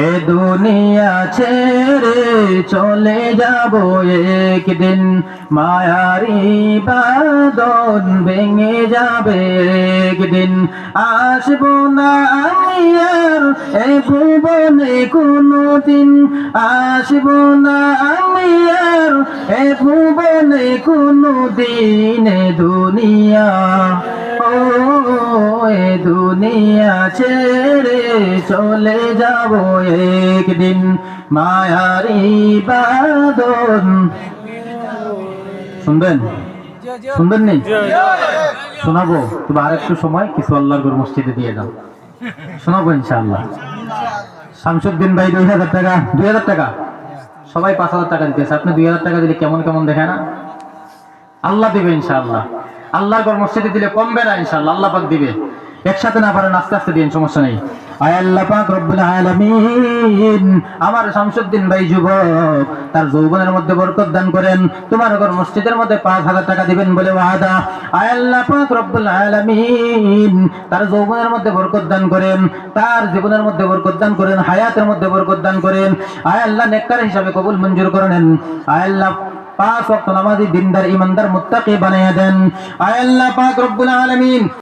এ দুনিয়া ছেড়ে চলে যাব একদিন, মায়ারি বাঁধন ভেঙে যাবে একদিন। আসবো না আমি আর এ ভুবনে কোনোদিন, আসবো না আমি আর এ ভুবনে কোনোদিন। এ দুনিয়া, ও এ দুনিয়া ছেড়ে চলে যাব একদিন, মায়ারি বাঁধন। শুনবেন? শুনবেন নি? শোনাবো, তবে আর একটু সময় কিছু আল্লাহর ঘর মসজিদে দিয়ে দাও, শোনাবো ইনশাআল্লাহ। শামসুদ্দিন ভাই 2000 টাকা, 2000 টাকা, সবাই 5000 টাকা দিতেছে, আপনি 2000 টাকা দিলে কেমন কেমন দেখে না? আল্লাহ দিবে ইনশাআল্লাহ। আল্লাহর ঘর মসজিদে দিলে কমবে না ইনশাআল্লাহ, আল্লাহ পাক দিবে। একসাথে না পারেন আস্তে আস্তে দিন, সমস্যা নেই। আয় আল্লাহ পাক রব্বুল আলামিন, আমার শামসুদ্দিন ভাই যুবক, তার যৌবনের মধ্যে বরকত দান করেন। তোমার ঘর মসজিদের মধ্যে 5000 টাকা দিবেন বলে ওয়াদা। আয় আল্লাহ পাক রব্বুল আলামিন, তার যৌবনের মধ্যে বরকত দান করেন, তার জীবনের মধ্যে বরকত দান করেন, হায়াতের মধ্যে বরকত দান করেন। আয় আল্লাহ নেককার হিসাবে কবুল মঞ্জুর করেন। আয় আল্লাহ 5 ওয়াক্ত নামাজি, দিনদার, ইমানদার, মুত্তাকি বানায়া দেন। আয় আল্লাহ পাক রব্বুল আলামিন।